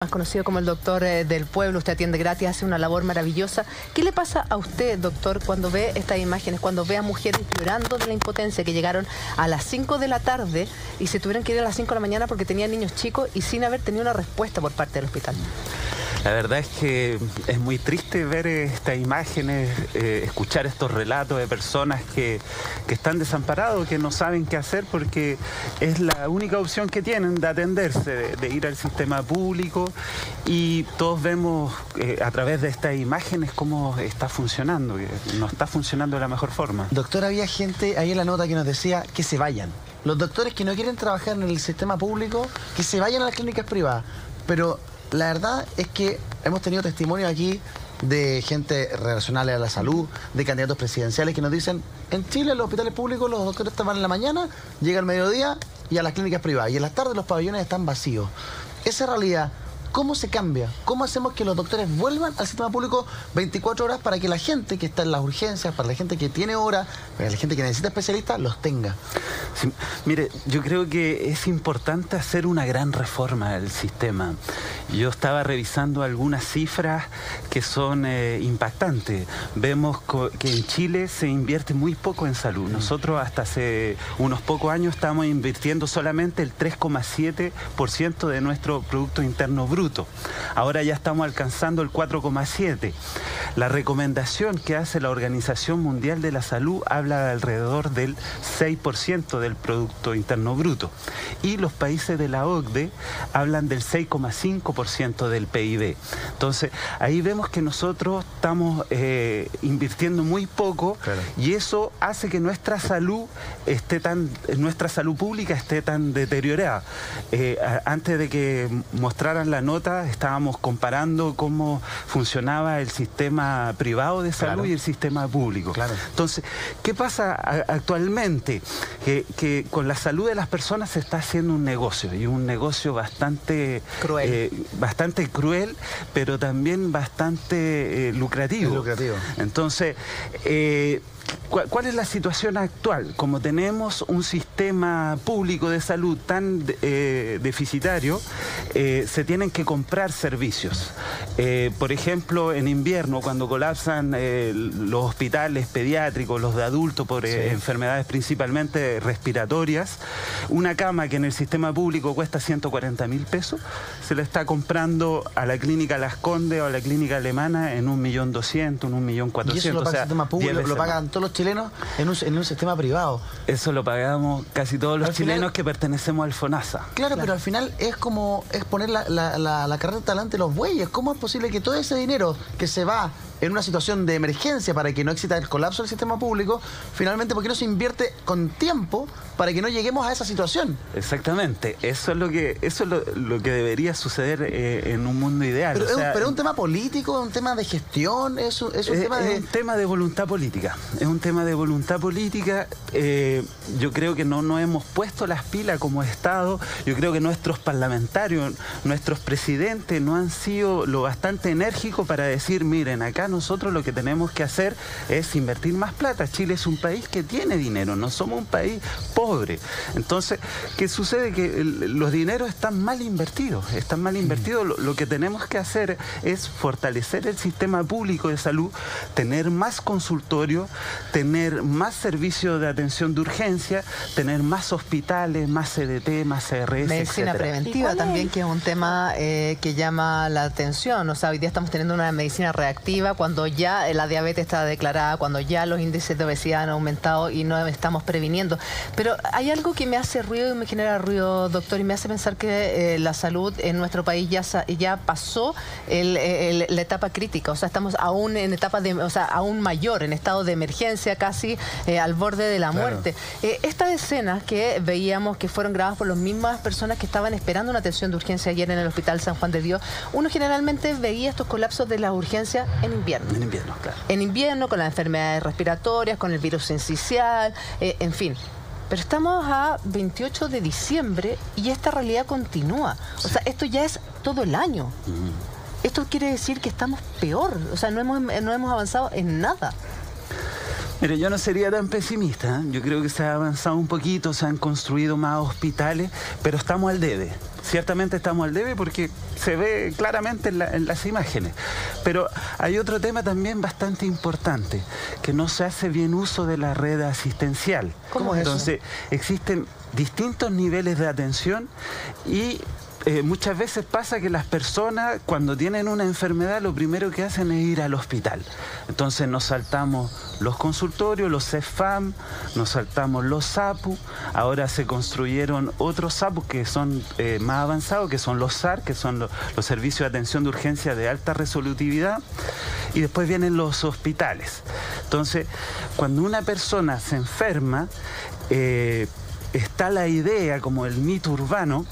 Más conocido como el doctor del pueblo, usted atiende gratis, hace una labor maravillosa. ¿Qué le pasa a usted, doctor, cuando ve estas imágenes, cuando ve a mujeres llorando de la impotencia, que llegaron a las 5 de la tarde y se tuvieron que ir a las 5 de la mañana porque tenían niños chicos y sin haber tenido una respuesta por parte del hospital? La verdad es que es muy triste ver estas imágenes, escuchar estos relatos de personas que están desamparados, que no saben qué hacer porque es la única opción que tienen de atenderse, de ir al sistema público, y todos vemos a través de estas imágenes cómo está funcionando, que no está funcionando de la mejor forma. Doctor, había gente ahí en la nota que nos decía que se vayan. Los doctores que no quieren trabajar en el sistema público, que se vayan a las clínicas privadas. Pero la verdad es que hemos tenido testimonios aquí de gente relacionada a la salud, de candidatos presidenciales que nos dicen: en Chile, en los hospitales públicos, los doctores van en la mañana, llega al mediodía y a las clínicas privadas. Y en las tardes los pabellones están vacíos. Esa realidad, ¿cómo se cambia? ¿Cómo hacemos que los doctores vuelvan al sistema público 24 horas para que la gente que está en las urgencias, para la gente que tiene horas, para la gente que necesita especialistas, los tenga? Sí, mire, yo creo que es importante hacer una gran reforma del sistema. Yo estaba revisando algunas cifras que son impactantes. Vemos que en Chile se invierte muy poco en salud. Nosotros hasta hace unos pocos años estábamos invirtiendo solamente el 3,7% de nuestro Producto Interno Bruto. Ahora ya estamos alcanzando el 4,7%. La recomendación que hace la Organización Mundial de la Salud habla de alrededor del 6% del Producto Interno Bruto. Y los países de la OCDE hablan del 6,5% del PIB. Entonces, ahí vemos que nosotros estamos invirtiendo muy poco, claro, y eso hace que nuestra salud pública esté tan deteriorada. Antes de que mostraran la nota, estábamos comparando cómo funcionaba el sistema privado de salud, claro, y el sistema público. Claro. Entonces, ¿qué pasa actualmente? Que con la salud de las personas se está haciendo un negocio, y un negocio bastante cruel, pero también bastante lucrativo. Lucrativo. Entonces, ¿cuál es la situación actual? Como tenemos un sistema público de salud tan deficitario, se tienen que comprar servicios. Por ejemplo, en invierno, cuando colapsan los hospitales pediátricos, los de adultos por enfermedades principalmente respiratorias, una cama que en el sistema público cuesta 140.000 pesos, se la está comprando a la clínica Las Condes o a la clínica alemana en 1.200.000, 1.400.000. ¿Y eso lo paga el sistema público? ¿Lo pagan todos los chilenos en un sistema privado? Eso lo pagamos casi todos los chilenos que pertenecemos al FONASA. Claro, pero al final es poner la carreta delante de los bueyes. ¿Cómo es posible que todo ese dinero que se va en una situación de emergencia para que no exista el colapso del sistema público, finalmente, ¿por qué no se invierte con tiempo para que no lleguemos a esa situación? Exactamente, eso es lo que debería suceder en un mundo ideal. Pero, pero es un tema político, es un tema de gestión, es un tema de voluntad política. Es un tema de voluntad política. Yo creo que no nos hemos puesto las pilas como Estado. Yo creo que nuestros parlamentarios, nuestros presidentes no han sido lo bastante enérgicos para decir: miren, acá nosotros lo que tenemos que hacer es invertir más plata. Chile es un país que tiene dinero, no somos un país pobre. Entonces, ¿qué sucede? Que los dineros están mal invertidos. Están mal invertidos. Lo que tenemos que hacer es fortalecer el sistema público de salud, tener más consultorios, tener más servicios de atención de urgencia, tener más hospitales, más CDT, más CRS, medicina preventiva también, que es un tema que llama la atención. O sea, hoy día estamos teniendo una medicina reactiva cuando ya la diabetes está declarada, cuando ya los índices de obesidad han aumentado y no estamos previniendo. Pero hay algo que me hace ruido y me genera ruido, doctor, y me hace pensar que la salud en nuestro país ya pasó la etapa crítica. O sea, estamos aún en etapa aún mayor, en estado de emergencia, casi al borde de la muerte. Estas escenas que veíamos que fueron grabadas por las mismas personas que estaban esperando una atención de urgencia ayer en el Hospital San Juan de Dios, uno generalmente veía estos colapsos de las urgencias en invierno. En invierno, claro. En invierno, con las enfermedades respiratorias, con el virus sincicial, en fin. Pero estamos a 28 de diciembre y esta realidad continúa. O sea, esto ya es todo el año. Esto quiere decir que estamos peor. O sea, no hemos avanzado en nada. Mire, yo no sería tan pesimista, ¿eh? Yo creo que se ha avanzado un poquito, se han construido más hospitales, pero estamos al debe. Ciertamente estamos al debe porque se ve claramente en las imágenes. Pero hay otro tema también bastante importante, que no se hace bien uso de la red asistencial. ¿Cómo es eso? Entonces, existen distintos niveles de atención y muchas veces pasa que las personas cuando tienen una enfermedad lo primero que hacen es ir al hospital. Entonces nos saltamos los consultorios, los CEFAM, nos saltamos los SAPU, ahora se construyeron otros SAPU que son más avanzados, que son los SAR, que son los servicios de atención de urgencia de alta resolutividad, y después vienen los hospitales. Entonces, cuando una persona se enferma, está la idea, como el mito urbano,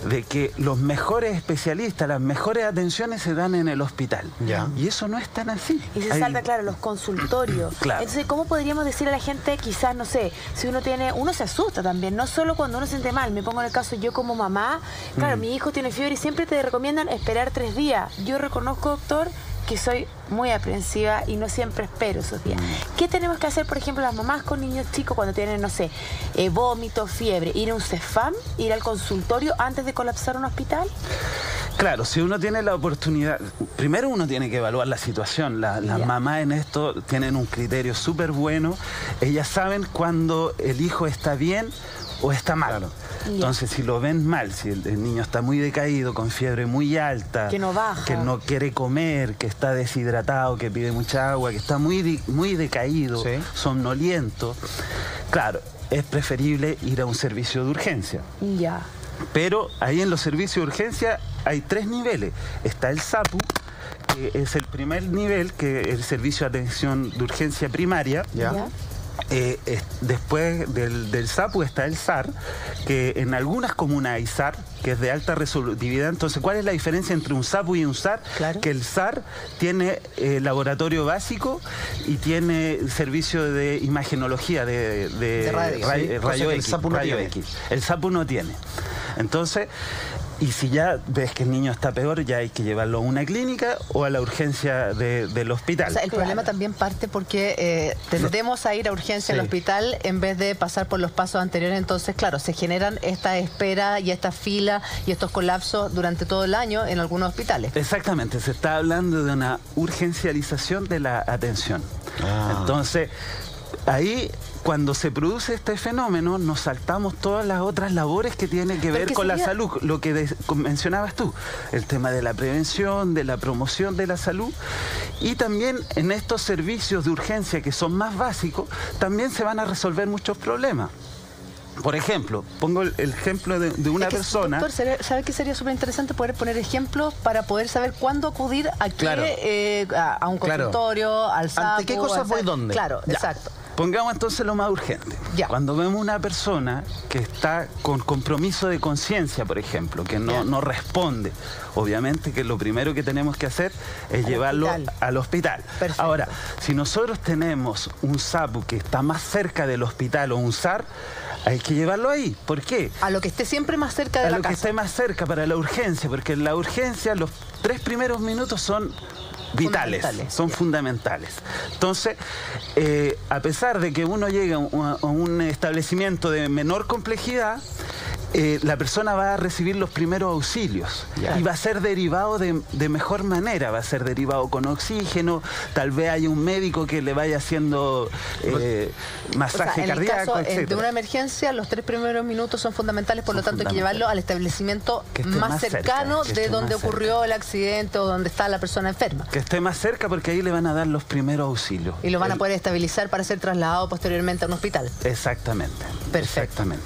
de que los mejores especialistas, las mejores atenciones se dan en el hospital. Ya. Y eso no es tan así. Y se salta, claro, los consultorios. Claro. Entonces, ¿cómo podríamos decir a la gente, quizás, no sé, si uno se asusta también, no solo cuando uno se siente mal? Me pongo en el caso yo como mamá, claro, mi hijo tiene fiebre y siempre te recomiendan esperar 3 días. Yo reconozco, doctor, que soy muy aprensiva y no siempre espero esos días. ¿Qué tenemos que hacer, por ejemplo, las mamás con niños chicos cuando tienen, no sé, vómito, fiebre? ¿Ir a un CEFAM? ¿Ir al consultorio antes de colapsar un hospital? Claro, si uno tiene la oportunidad, primero uno tiene que evaluar la situación. Las mamás en esto tienen un criterio súper bueno. Ellas saben cuando el hijo está bien o está mal. Claro. Entonces, si lo ven mal, si el niño está muy decaído, con fiebre muy alta, que no baja, que no quiere comer, que está deshidratado, que pide mucha agua, que está muy decaído, ¿sí?, somnoliento, claro, es preferible ir a un servicio de urgencia. Ya. Pero ahí en los servicios de urgencia hay 3 niveles. Está el SAPU, que es el primer nivel, que es el servicio de atención de urgencia primaria. Ya. Después del SAPU está el SAR, que en algunas comunas hay SAR, que es de alta resolutividad. Entonces, ¿cuál es la diferencia entre un SAPU y un SAR? Claro. Que el SAR tiene laboratorio básico y tiene servicio de imagenología, de rayo X, rayo X. El SAPU no tiene. Entonces, y si ya ves que el niño está peor, ya hay que llevarlo a una clínica o a la urgencia del hospital. O sea, el problema también parte porque tendemos a ir a urgencia al hospital en vez de pasar por los pasos anteriores. Entonces, claro, se generan esta espera y esta fila y estos colapsos durante todo el año en algunos hospitales. Exactamente, se está hablando de una urgencialización de la atención. Entonces, ahí, cuando se produce este fenómeno, nos saltamos todas las otras labores que tienen que ver con la salud, lo que mencionabas tú, el tema de la prevención, de la promoción de la salud, y también en estos servicios de urgencia que son más básicos, también se van a resolver muchos problemas. Por ejemplo, pongo el ejemplo de una persona... Doctor, ¿sabe que sería súper interesante poder poner ejemplos para poder saber cuándo acudir a qué, a un consultorio, al SAPU? ¿Ante qué cosas voy dónde? Claro, exacto. Pongamos entonces lo más urgente. Cuando vemos una persona que está con compromiso de conciencia, por ejemplo, que no responde, obviamente que lo primero que tenemos que hacer es llevarlo al hospital. Perfecto. Ahora, si nosotros tenemos un SAPU que está más cerca del hospital o un SAR, hay que llevarlo ahí. ¿Por qué? A lo que esté siempre más cerca de la casa. A lo que esté más cerca para la urgencia, porque en la urgencia los 3 primeros minutos son vitales, son fundamentales. Entonces, a pesar de que uno llega a un establecimiento de menor complejidad, la persona va a recibir los primeros auxilios y va a ser derivado de mejor manera, va a ser derivado con oxígeno, tal vez haya un médico que le vaya haciendo masaje cardíaco, en el caso de una emergencia, los 3 primeros minutos son fundamentales, por lo tanto hay que llevarlo al establecimiento más cercano de donde ocurrió el accidente o donde está la persona enferma. Que esté más cerca, porque ahí le van a dar los primeros auxilios. Y lo van a poder estabilizar para ser trasladado posteriormente a un hospital. Exactamente. Perfecto. Exactamente.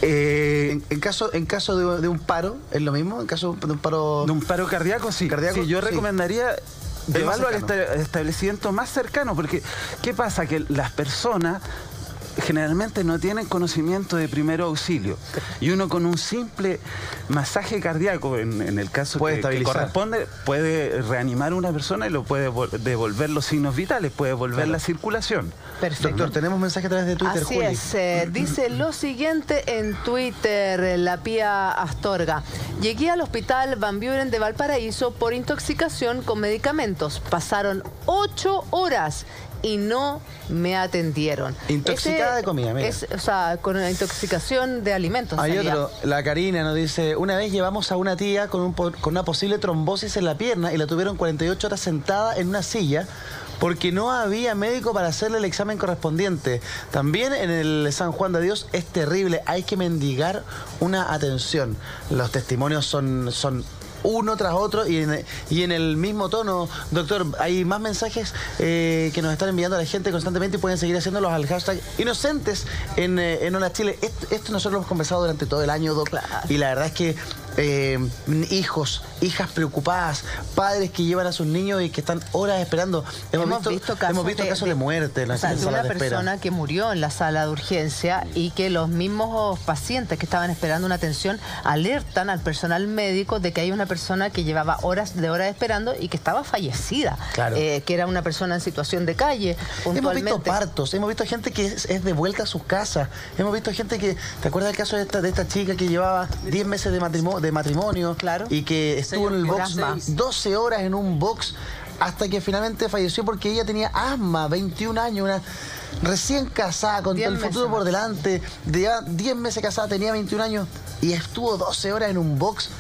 En caso de un paro, ¿es lo mismo? En caso de un paro... De un paro cardíaco, sí. Sí, yo recomendaría llevarlo al establecimiento más cercano, porque ¿qué pasa? Que las personas generalmente no tienen conocimiento de primer auxilio, y uno con un simple masaje cardíaco, en el caso que corresponde, puede reanimar a una persona y lo puede devolver los signos vitales, puede volver la circulación. Perfecto. Doctor, tenemos un mensaje a través de Twitter, Así Juli. es, dice lo siguiente en Twitter, la Pía Astorga. Llegué al hospital Van Buren de Valparaíso por intoxicación con medicamentos. Pasaron 8 horas y no me atendieron. Intoxicada de comida, mira. O sea, con una intoxicación de alimentos. Hay otro, la Karina nos dice, una vez llevamos a una tía con una posible trombosis en la pierna y la tuvieron 48 horas sentada en una silla porque no había médico para hacerle el examen correspondiente. También en el San Juan de Dios es terrible, hay que mendigar una atención. Los testimonios son uno tras otro y en el mismo tono. Doctor, hay más mensajes que nos están enviando a la gente constantemente y pueden seguir haciéndolos al hashtag Inocentes en Hola Chile. Esto nosotros lo hemos conversado durante todo el año, Doc, claro. Y la verdad es que hijos, hijas preocupadas, padres que llevan a sus niños y que están horas esperando. Hemos visto casos de muerte en las salas de espera. Una persona que murió en la sala de urgencia y que los mismos pacientes que estaban esperando una atención alertan al personal médico de que hay una persona que llevaba horas esperando y que estaba fallecida. Claro. Que era una persona en situación de calle, puntualmente. Hemos visto partos, hemos visto gente que es de vuelta a sus casas, hemos visto gente que, ¿te acuerdas del caso de esta chica que llevaba 10 meses de matrimonio, claro, y que estuvo en el box 12 horas en un box hasta que finalmente falleció porque ella tenía asma, 21 años, una recién casada, con todo el futuro por delante, de 10 meses casada, tenía 21 años y estuvo 12 horas en un box?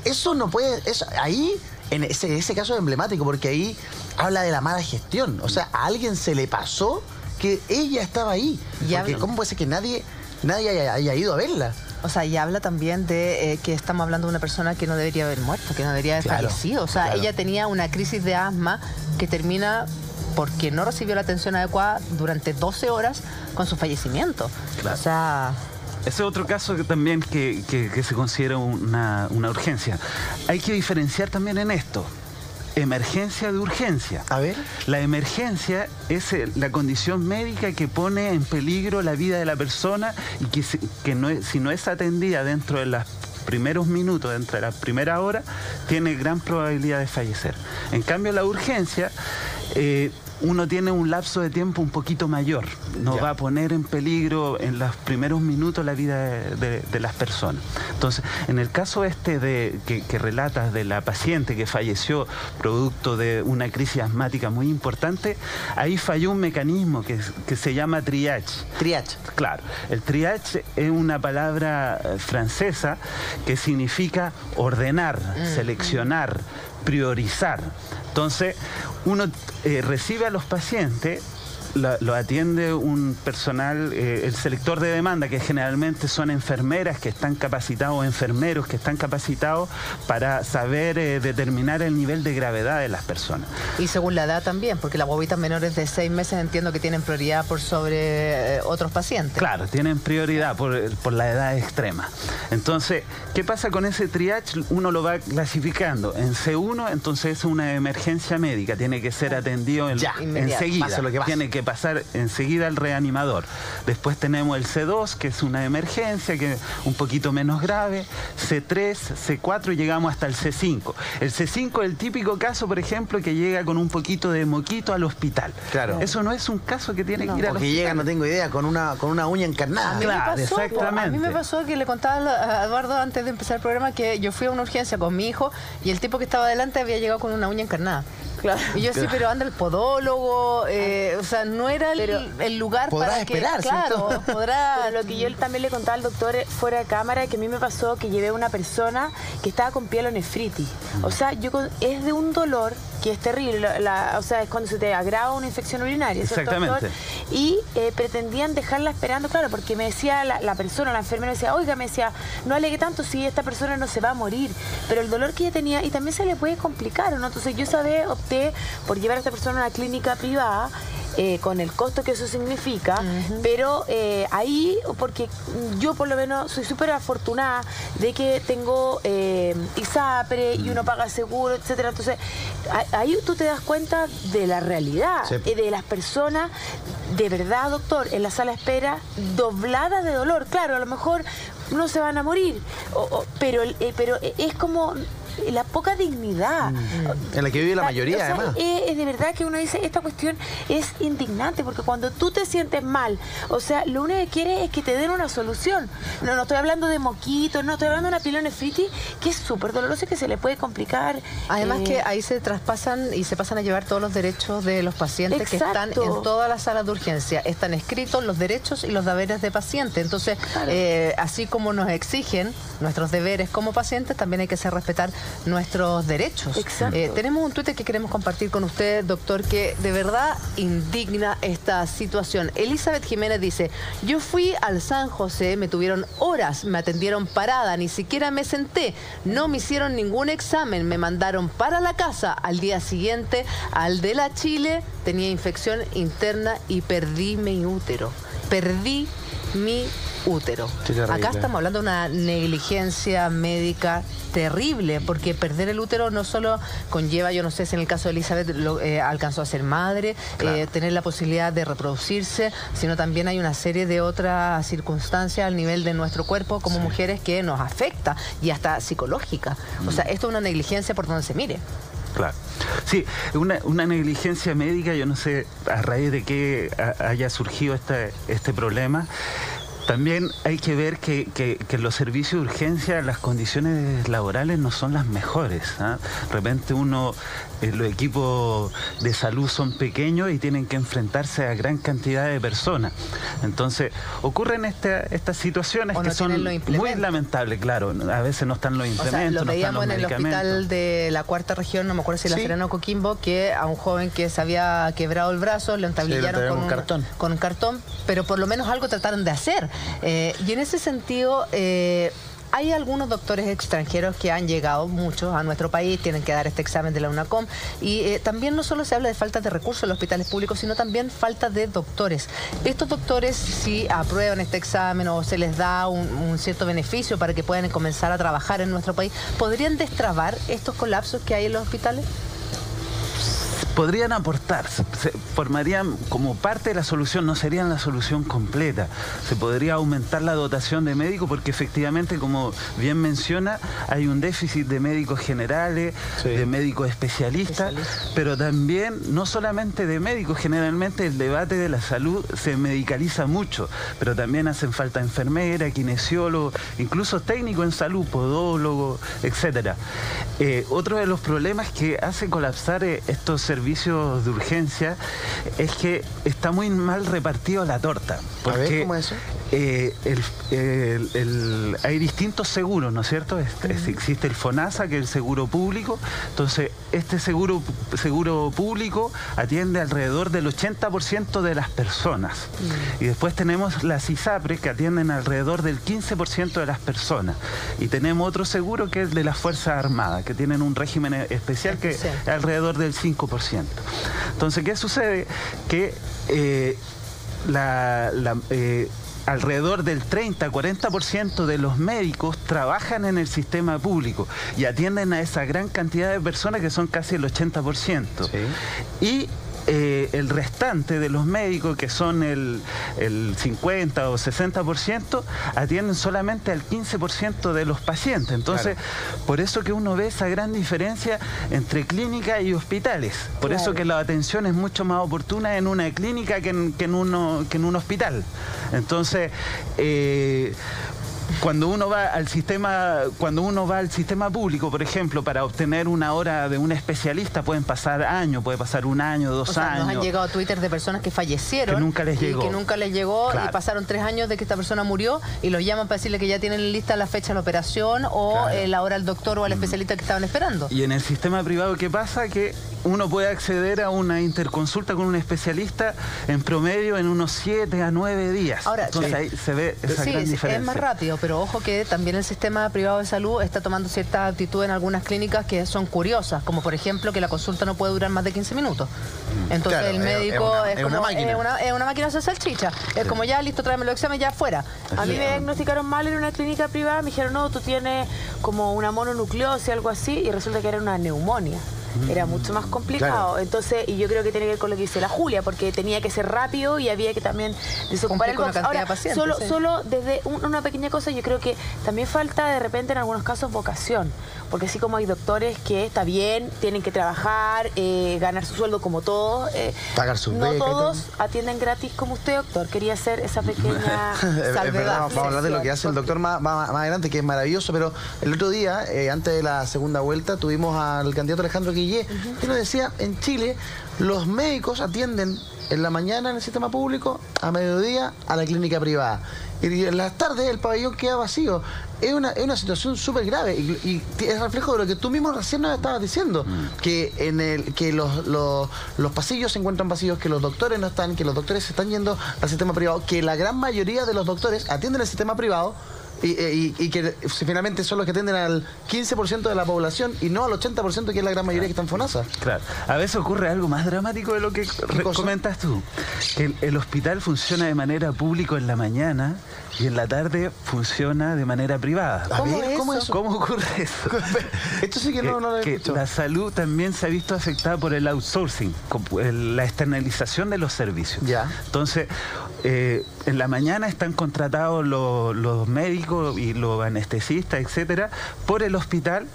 Eso no puede, ahí, en ese caso es emblemático porque ahí habla de la mala gestión, o sea, a alguien se le pasó que ella estaba ahí, porque ¿cómo puede ser que nadie haya ido a verla? O sea, y habla también de que estamos hablando de una persona que no debería haber muerto, que no debería haber fallecido. O sea, ella tenía una crisis de asma que termina porque no recibió la atención adecuada durante 12 horas con su fallecimiento. Claro. O sea... Ese es otro caso que también que se considera una urgencia. Hay que diferenciar también en esto. Emergencia de urgencia. A ver. La emergencia es la condición médica que pone en peligro la vida de la persona y que si no es atendida dentro de los primeros minutos, dentro de la primera hora, tiene gran probabilidad de fallecer. En cambio, la urgencia... uno tiene un lapso de tiempo un poquito mayor, no va a poner en peligro en los primeros minutos la vida de las personas. Entonces, en el caso que relatas de la paciente que falleció producto de una crisis asmática muy importante, ahí falló un mecanismo que se llama triage. Triage. Claro, el triage es una palabra francesa que significa ordenar, seleccionar, priorizar. Entonces, uno recibe a los pacientes, lo atiende un personal, el selector de demanda, que generalmente son enfermeras que están capacitados, o enfermeros que están capacitados para saber determinar el nivel de gravedad de las personas. Y según la edad también, porque las guaguitas menores de 6 meses entiendo que tienen prioridad por sobre otros pacientes. Claro, tienen prioridad por la edad extrema. Entonces, ¿qué pasa con ese triage? Uno lo va clasificando en C1, entonces es una emergencia médica, tiene que ser atendido enseguida, tiene que pasar enseguida al reanimador. Después tenemos el C2, que es una emergencia, que es un poquito menos grave, C3, C4 y llegamos hasta el C5. El C5 es el típico caso, por ejemplo, que llega con un poquito de moquito al hospital. Claro. Eso no es un caso que tiene que ir al hospital. Que llega, no tengo idea, con una uña encarnada. Claro, exactamente. A mí me pasó que le contaba a Eduardo antes de empezar el programa que yo fui a una urgencia con mi hijo y el tipo que estaba adelante había llegado con una uña encarnada. Claro. Y yo sí, pero anda el podólogo, o sea, no era el lugar para esperar, que... Claro, podrá... Lo que yo también le contaba al doctor fuera de cámara, que a mí me pasó que llevé a una persona que estaba con pielonefritis. O sea, es de un dolor que es terrible, o sea, es cuando se te agrava una infección urinaria. Exactamente. Y pretendían dejarla esperando, claro, porque me decía la persona, la enfermera, me decía, oiga, no alegue tanto si esta persona no se va a morir, pero el dolor que ella tenía, y también se le puede complicar, ¿no? Entonces yo opté por llevar a esta persona a una clínica privada, con el costo que eso significa, pero ahí, porque yo por lo menos soy súper afortunada de que tengo ISAPRE y uno paga seguro, etcétera. Entonces, ahí tú te das cuenta de la realidad, de las personas, de verdad, doctor, en la sala de espera, dobladas de dolor. Claro, a lo mejor no se van a morir, pero es como... la poca dignidad. En la que vive la mayoría, además. Es de verdad que uno dice, esta cuestión es indignante, porque cuando tú te sientes mal, o sea, lo único que quieres es que te den una solución. No estoy hablando de moquitos, no estoy hablando de una pielonefritis, que es súper doloroso y que se le puede complicar. Además que ahí se traspasan y se pasan a llevar todos los derechos de los pacientes que están en todas las salas de urgencia. Están escritos los derechos y los deberes de paciente. Entonces, así como nos exigen nuestros deberes como pacientes, también hay que hacer respetar nuestros derechos. Tenemos un Twitter que queremos compartir con usted, doctor, que de verdad indigna esta situación. Elizabeth Jiménez dice: yo fui al San José, me tuvieron horas, me atendieron parada, ni siquiera me senté, no me hicieron ningún examen, me mandaron para la casa. Al día siguiente, al de la Chile, tenía infección interna y perdí mi útero. Perdí mi útero. Acá estamos hablando de una negligencia médica terrible, porque perder el útero no solo conlleva, yo no sé si en el caso de Elizabeth alcanzó a ser madre, tener la posibilidad de reproducirse, sino también hay una serie de otras circunstancias al nivel de nuestro cuerpo como mujeres que nos afecta, y hasta psicológica. O sea, esto es una negligencia por donde se mire. Claro. Sí, una negligencia médica, yo no sé a raíz de qué haya surgido este problema. También hay que ver que en los servicios de urgencia las condiciones laborales no son las mejores, ¿eh? De repente los equipos de salud son pequeños y tienen que enfrentarse a gran cantidad de personas. Entonces ocurren estas situaciones que son muy lamentables, claro. A veces no están los implementos, lo veíamos en el hospital de la Cuarta Región, no me acuerdo si La Serena o Coquimbo, que a un joven que se había quebrado el brazo le entablillaron con un cartón, pero por lo menos algo trataron de hacer. Y en ese sentido, hay algunos doctores extranjeros que han llegado, muchos, a nuestro país, tienen que dar este examen de la UNACOM, y también no solo se habla de falta de recursos en los hospitales públicos, sino también falta de doctores. Estos doctores, si aprueban este examen o se les da un cierto beneficio para que puedan comenzar a trabajar en nuestro país, ¿podrían destrabar estos colapsos que hay en los hospitales? Podrían aportar, se formarían como parte de la solución, no serían la solución completa. Se podría aumentar la dotación de médicos porque efectivamente, como bien menciona, hay un déficit de médicos generales, de médicos especialistas, pero también no solamente de médicos. Generalmente el debate de la salud se medicaliza mucho, pero también hacen falta enfermeras, kinesiólogos, incluso técnicos en salud, podólogos, etcétera. Otro de los problemas que hace colapsar estos servicios de urgencia es que está muy mal repartido la torta. Porque, a ver, ¿cómo es eso? Hay distintos seguros, ¿no es cierto? Existe el FONASA, que es el seguro público. Entonces, este seguro público atiende alrededor del 80% de las personas. Y después tenemos las ISAPRES, que atienden alrededor del 15% de las personas. Y tenemos otro seguro, que es el de las Fuerzas Armadas, que tienen un régimen especial que es alrededor del 5%. Entonces, ¿qué sucede? Que alrededor del 30-40% de los médicos trabajan en el sistema público y atienden a esa gran cantidad de personas, que son casi el 80%. Y el restante de los médicos, que son el 50 o 60%, atienden solamente al 15% de los pacientes. Entonces, por eso que uno ve esa gran diferencia entre clínicas y hospitales. Por eso que la atención es mucho más oportuna en una clínica que en un hospital. Entonces, cuando uno va al sistema público, por ejemplo, para obtener una hora de un especialista, pueden pasar años, puede pasar un año, 2 años. Nos han llegado a Twitter de personas que fallecieron, que nunca les llegó, y pasaron 3 años de que esta persona murió, y los llaman para decirle que ya tienen lista la fecha de la operación o la hora al doctor o al especialista que estaban esperando. Y en el sistema privado, ¿qué pasa? Que uno puede acceder a una interconsulta con un especialista en promedio en unos 7 a 9 días. Ahora, entonces ahí se ve esa gran diferencia. Es más rápido, pero ojo que también el sistema privado de salud está tomando cierta actitud en algunas clínicas que son curiosas, como por ejemplo que la consulta no puede durar más de 15 minutos. Entonces el médico es una máquina de salchicha. Es como, ya listo, tráeme los exámenes, ya fuera. A mí me diagnosticaron mal en una clínica privada, me dijeron, no, tú tienes como una mononucleosis, algo así, y resulta que era una neumonía. era mucho más complicado. Claro. Entonces, y yo creo que tiene que ver con lo que dice la Julia, porque tenía que ser rápido y había que también desocupar el Cumplir con box. una cantidad Ahora, de pacientes, solo desde una pequeña cosa, yo creo que también falta de repente en algunos casos vocación, porque así como hay doctores que está bien, tienen que trabajar, ganar su sueldo como todos, pagar sus no becas y todos todo. atienden gratis como usted, doctor. Quería hacer esa pequeña Es verdad, salvedad. vamos a hablar de lo que hace el doctor más adelante, que es maravilloso, pero el otro día, antes de la segunda vuelta, tuvimos al candidato Alejandro Guillé, que nos decía, en Chile, los médicos atienden en la mañana en el sistema público, a mediodía a la clínica privada. Y en las tardes el pabellón queda vacío. Es una situación súper grave y es reflejo de lo que tú mismo recién nos estabas diciendo, que los pasillos se encuentran vacíos, que los doctores no están, que los doctores se están yendo al sistema privado, que la gran mayoría de los doctores atienden el sistema privado y que finalmente son los que atienden al 15% de la población y no al 80% que es la gran mayoría que está en FONASA. Claro. A veces ocurre algo más dramático de lo que comentas tú. El hospital funciona de manera pública en la mañana y en la tarde funciona de manera privada. ¿Cómo es eso? ¿Cómo ocurre eso? Esto sí que no lo he que escuchado. la salud también se ha visto afectada por el outsourcing, la externalización de los servicios. Ya. Entonces, en la mañana están contratados los médicos y los anestesistas, etcétera, por el hospital.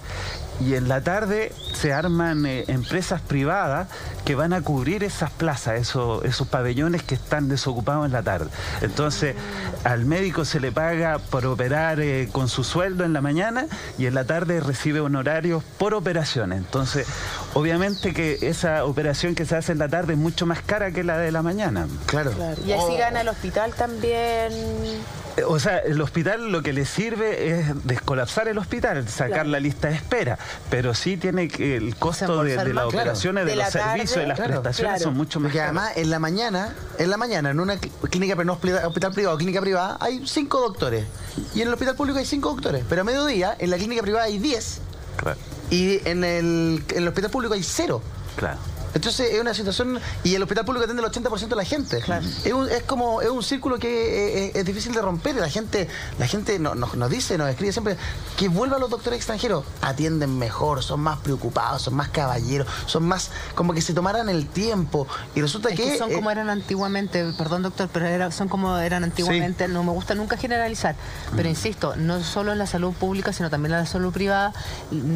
Y en la tarde se arman empresas privadas que van a cubrir esas plazas, esos pabellones que están desocupados en la tarde. Entonces, al médico se le paga por operar con su sueldo en la mañana y en la tarde recibe honorarios por operaciones. Entonces, obviamente que esa operación que se hace en la tarde es mucho más cara que la de la mañana. Claro. Y así gana el hospital también. O sea, el hospital lo que le sirve es descolapsar el hospital, sacar la lista de espera, pero sí tiene que el costo de las operaciones, de los servicios, de las prestaciones son mucho más Porque caros. además en la mañana, en una clínica, pero no hospital privado, clínica privada, hay 5 doctores. Y en el hospital público hay 5 doctores. Pero a mediodía, en la clínica privada hay 10. Claro. Y en el hospital público hay 0. Claro. Entonces es una situación, y el hospital público atiende el 80% de la gente. Claro. Es un círculo que es difícil de romper. La gente nos dice, nos escribe siempre que vuelvan los doctores extranjeros, atienden mejor, son más preocupados, son más caballeros, son más como que se tomaran el tiempo. Y resulta que son como eran antiguamente, perdón doctor, pero son como eran antiguamente. Sí. No me gusta nunca generalizar, pero insisto, no solo en la salud pública, sino también en la salud privada.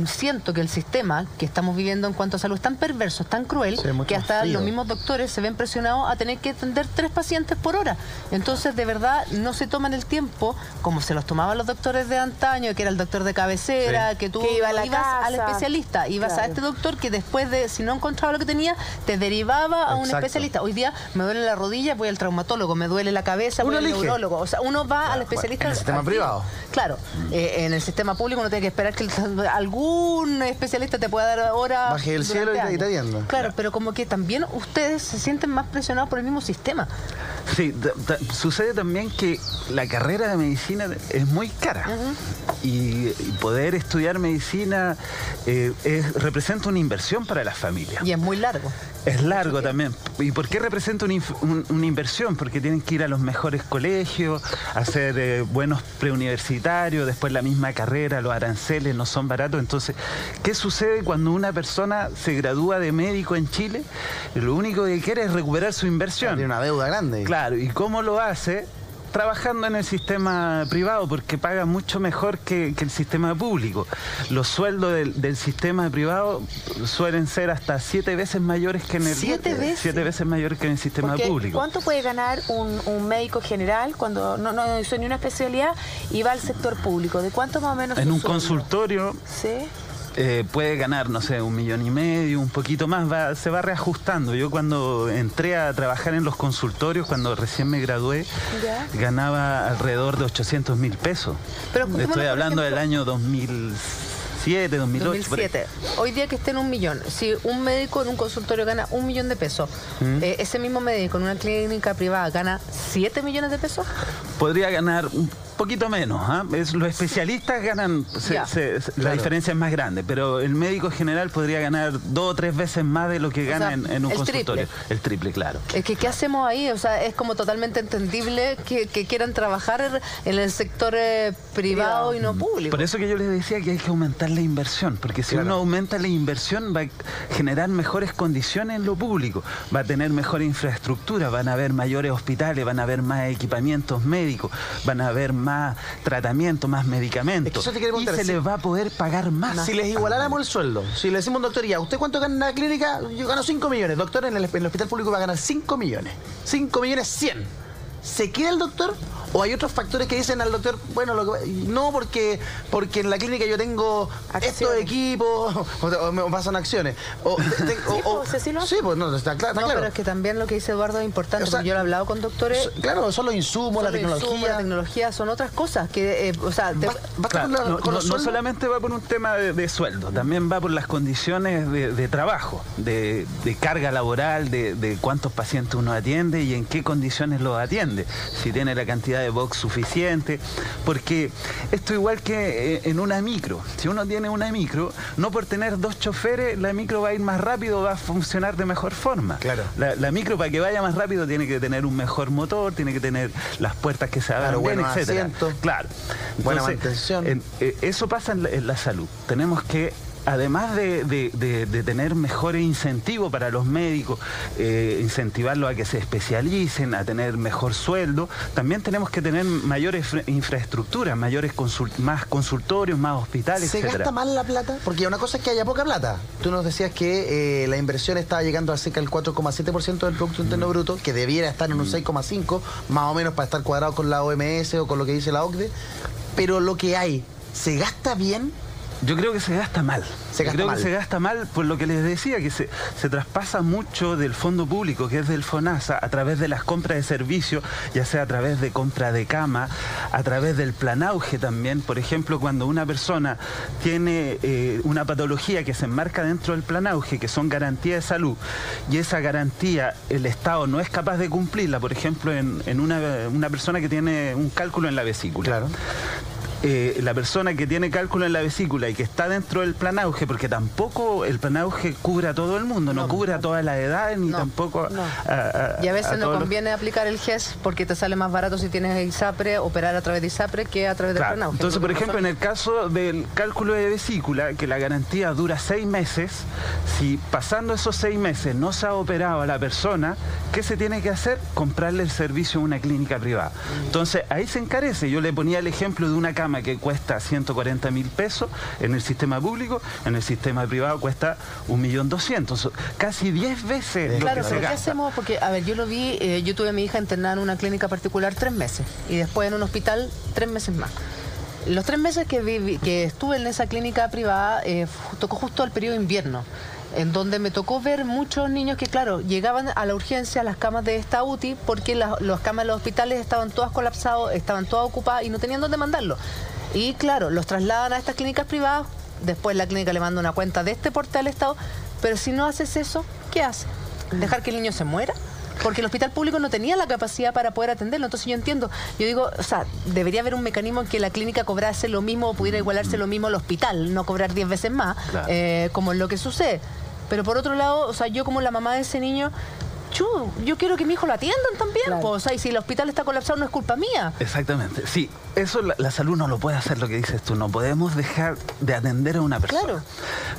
Siento que el sistema que estamos viviendo en cuanto a salud es tan perverso, es tan cruel, que hasta los mismos doctores se ven presionados a tener que atender 3 pacientes por hora. Entonces, de verdad, no se toman el tiempo como se los tomaban los doctores de antaño, que era el doctor de cabecera, que tú ibas al especialista, ibas a este doctor que después de, si no encontraba lo que tenía, te derivaba a un especialista. Hoy día me duele la rodilla, voy al traumatólogo, me duele la cabeza, voy al neurólogo. O sea, uno va al especialista. En el sistema privado. Claro, en el sistema público uno tiene que esperar que algún especialista te pueda dar hora. Baje el cielo y te atienda. Claro, pero como que también ustedes se sienten más presionados por el mismo sistema. Sí, sucede también que la carrera de medicina es muy cara. Y poder estudiar medicina representa una inversión para las familias. Y es muy largo. Es largo también. ¿Y por qué representa una inversión? Porque tienen que ir a los mejores colegios, hacer buenos preuniversitarios, después la misma carrera, los aranceles no son baratos. Entonces, ¿qué sucede cuando una persona se gradúa de médico en Chile? Lo único que quiere es recuperar su inversión. Tiene una deuda grande. Claro, ¿y cómo lo hace? Trabajando en el sistema privado, porque paga mucho mejor que el sistema público. Los sueldos del sistema privado suelen ser hasta 7 veces mayores que en el... ¿7 veces? 7 veces mayores que en el sistema público. ¿Cuánto puede ganar un médico general cuando no hizo ni una especialidad y va al sector público? ¿De cuánto más o menos? En un consultorio... ¿Sí? Puede ganar, no sé, 1,5 millones, un poquito más, se va reajustando. Yo cuando entré a trabajar en los consultorios, cuando recién me gradué, ganaba alrededor de 800.000 pesos. Pero estoy hablando del año 2007, 2008. Hoy día que esté en 1 millón, si un médico en un consultorio gana 1 millón de pesos, ese mismo médico en una clínica privada gana 7 millones de pesos. podría ganar un poquito menos. Los especialistas ganan, la diferencia es más grande, pero el médico general podría ganar 2 o 3 veces más de lo que gana en un consultorio. El triple, claro. Es que ¿qué hacemos ahí? O sea, es como totalmente entendible que quieran trabajar en el sector privado y no público. Por eso que yo les decía que hay que aumentar la inversión, porque si uno aumenta la inversión va a generar mejores condiciones en lo público, va a tener mejor infraestructura, van a haber mayores hospitales, van a haber más equipamientos médicos, van a haber más tratamiento, más medicamentos, y se les va a poder pagar más. Si les igualáramos el sueldo, si le decimos, doctor, ya, ¿usted cuánto gana en la clínica? Yo gano 5 millones. Doctor, en el hospital público va a ganar 5 millones. 5 millones 100. ¿Se queda el doctor? ¿O hay otros factores que dicen al doctor, bueno, no porque en la clínica yo tengo estos equipos, o me pasan acciones? Sí, pues no, está claro. Pero es que también lo que dice Eduardo es importante, porque yo lo he hablado con doctores. Claro, son los insumos, la tecnología, son otras cosas que, no solamente va por un tema de sueldo, también va por las condiciones de trabajo, de carga laboral, de cuántos pacientes uno atiende y en qué condiciones los atiende, si tiene la cantidad de box suficiente, porque esto igual que en una micro, si uno tiene una micro, no por tener 2 choferes, la micro va a ir más rápido, va a funcionar de mejor forma. Claro. La micro, para que vaya más rápido, tiene que tener un mejor motor, tiene que tener las puertas que se abran bien, etcétera. Claro. Entonces, buena mantención. Eso pasa en la salud. Tenemos que, además de tener mejores incentivos para los médicos, incentivarlos a que se especialicen, a tener mejor sueldo, también tenemos que tener mayores infraestructuras, más consultorios, más hospitales, ¿Se gasta mal la plata? Porque una cosa es que haya poca plata. Tú nos decías que la inversión estaba llegando a cerca del 4,7% del Producto Interno Bruto, que debiera estar en un 6,5%, más o menos para estar cuadrado con la OMS o con lo que dice la OCDE. Pero lo que hay, ¿se gasta bien? Yo creo que se gasta mal. Se gasta mal por lo que les decía, que se traspasa mucho del fondo público, que es del FONASA, a través de las compras de servicios, ya sea a través de compra de cama, a través del plan auge también. Por ejemplo, cuando una persona tiene una patología que se enmarca dentro del plan auge, que son garantías de salud, y esa garantía el Estado no es capaz de cumplirla, por ejemplo, en una persona que tiene un cálculo en la vesícula. Claro. La persona que tiene cálculo en la vesícula y que está dentro del plan auge, porque tampoco el plan auge cubre a todo el mundo, no cubre a todas las edades, ni tampoco y a veces no conviene aplicar el GES porque te sale más barato si tienes ISAPRE, operar a través de ISAPRE que a través del plan auge. Entonces, por ejemplo, en el caso del cálculo de vesícula, que la garantía dura 6 meses, si pasando esos 6 meses no se ha operado a la persona, ¿qué se tiene que hacer? Comprarle el servicio a una clínica privada. Entonces, ahí se encarece. Yo le ponía el ejemplo de una cama que cuesta 140.000 pesos en el sistema público, en el sistema privado cuesta 1.200.000, casi 10 veces lo que se gasta. ¿Qué hacemos? Porque, a ver, yo lo vi, yo tuve a mi hija internada en una clínica particular 3 meses y después en un hospital 3 meses más. Los 3 meses que estuve en esa clínica privada tocó justo el periodo de invierno, en donde me tocó ver muchos niños que, claro, llegaban a la urgencia a las camas de esta UTI porque las camas de los hospitales estaban todas colapsadas, estaban todas ocupadas y no tenían dónde mandarlos. Y claro, los trasladan a estas clínicas privadas, después la clínica le manda una cuenta de este porte al Estado, pero si no haces eso, ¿qué haces? ¿Dejar que el niño se muera? Porque el hospital público no tenía la capacidad para poder atenderlo. Entonces yo entiendo, yo digo, o sea, debería haber un mecanismo en que la clínica cobrase lo mismo o pudiera igualarse lo mismo al hospital, no cobrar 10 veces más, claro, como es lo que sucede. Pero por otro lado, o sea, yo como la mamá de ese niño, yo quiero que mi hijo lo atiendan también, claro. Pues, o sea, y si el hospital está colapsado no es culpa mía. Exactamente, sí, eso la salud no lo puede hacer, lo que dices tú, no podemos dejar de atender a una persona. Claro.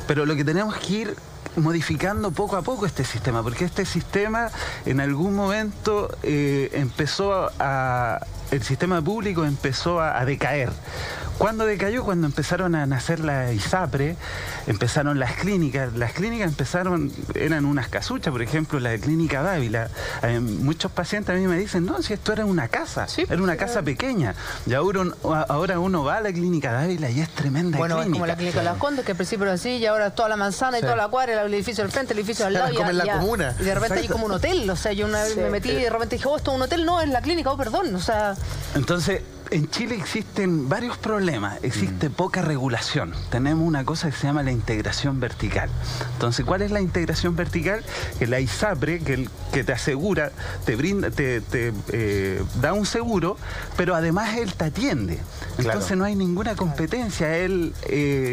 Pero lo que tenemos que ir modificando poco a poco este sistema, porque este sistema en algún momento el sistema público empezó a decaer. ¿Cuándo decayó? Cuando empezaron a nacer la ISAPRE, empezaron las clínicas eran unas casuchas, por ejemplo, la clínica Dávila. Muchos pacientes a mí me dicen, no, si esto era una casa, sí, era una casa pequeña. Y ahora uno va a la clínica Dávila y es tremenda clínica. Bueno, como la clínica de Las Condes, que al principio era así, y ahora toda la manzana y toda la cuadra, el edificio del frente, el edificio al lado. Como en la comuna. Y de repente hay como un hotel, o sea, yo una vez me metí y de repente dije, esto es un hotel, no, es la clínica, perdón, o sea... Entonces, en Chile existen varios problemas. Existe poca regulación. Tenemos una cosa que se llama la integración vertical. Entonces, ¿cuál es la integración vertical? Que la ISAPRE, que te asegura, te brinda, te da un seguro, pero además él te atiende. Entonces no hay ninguna competencia. Él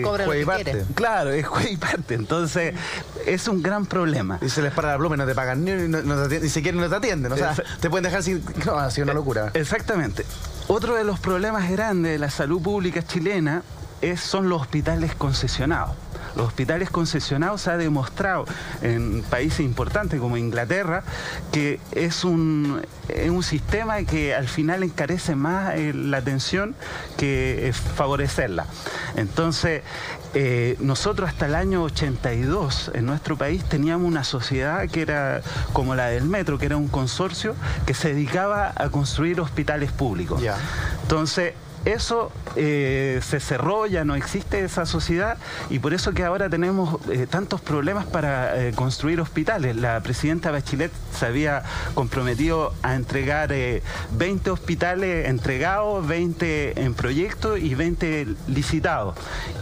cobra lo que quiere. Claro, es juez y parte. Entonces es un gran problema. Y se les para la pluma y no te pagan ni siquiera no te atienden. O sea, te pueden dejar sin... No, ha sido una locura. Exactamente. Otro de los problemas grandes de la salud pública chilena son los hospitales concesionados. Los hospitales concesionados se ha demostrado en países importantes como Inglaterra que es un sistema que al final encarece más la atención que favorecerla. Entonces, nosotros hasta el año 82 en nuestro país teníamos una sociedad que era como la del Metro, que era un consorcio que se dedicaba a construir hospitales públicos. Yeah. Entonces, eso se cerró, ya no existe esa sociedad y por eso que ahora tenemos tantos problemas para construir hospitales. La presidenta Bachelet se había comprometido a entregar 20 hospitales entregados, 20 en proyecto y 20 licitados.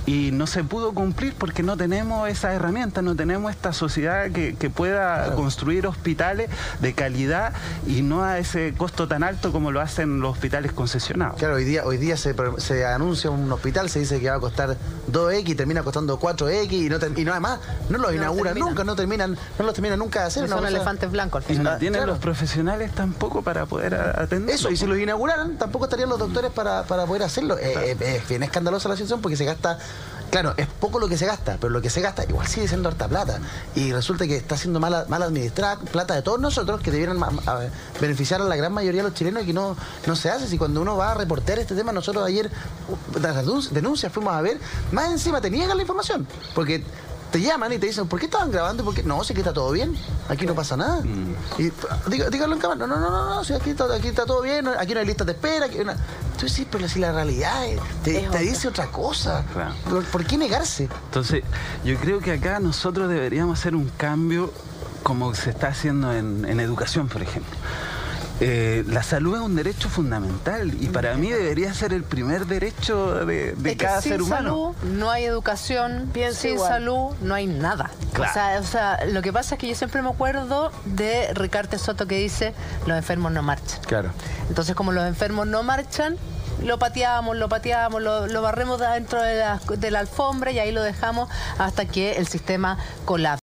Y no se pudo cumplir porque no tenemos esa herramienta, no tenemos esta sociedad que pueda construir hospitales de calidad y no a ese costo tan alto como lo hacen los hospitales concesionados. Claro, hoy día se anuncia un hospital, se dice que va a costar 2X y termina costando 4X y no además no los inauguran nunca, no los terminan nunca de hacer. Son elefantes blancos al final. Y no tienen los profesionales tampoco para poder atender. Eso, y si los inauguraran, tampoco estarían los doctores para poder hacerlo. Es bien escandalosa la situación porque se gasta. Claro, es poco lo que se gasta, pero lo que se gasta igual sigue siendo harta plata. Y resulta que está siendo mal administrada plata de todos nosotros que debieran beneficiar a la gran mayoría de los chilenos y que no se hace. Si cuando uno va a reportear este tema, nosotros ayer las denuncias fuimos a ver, más encima te niegan la información. Porque te llaman y te dicen, ¿por qué estaban grabando? ¿Por qué? No, si aquí está todo bien, aquí no pasa nada. Y díganlo en cámara, no, si aquí está todo bien, aquí no hay listas de espera. Tú dices, pero si la realidad te dice otra cosa. Claro. ¿Por qué negarse? Entonces, yo creo que acá nosotros deberíamos hacer un cambio como se está haciendo en educación, por ejemplo. La salud es un derecho fundamental y para mí debería ser el primer derecho de cada ser humano. Sin salud no hay educación, sin salud no hay nada. Claro. O sea, lo que pasa es que yo siempre me acuerdo de Ricardo Soto que dice, los enfermos no marchan. Claro. Entonces, como los enfermos no marchan, lo pateamos, lo barremos dentro de la alfombra y ahí lo dejamos hasta que el sistema colapse.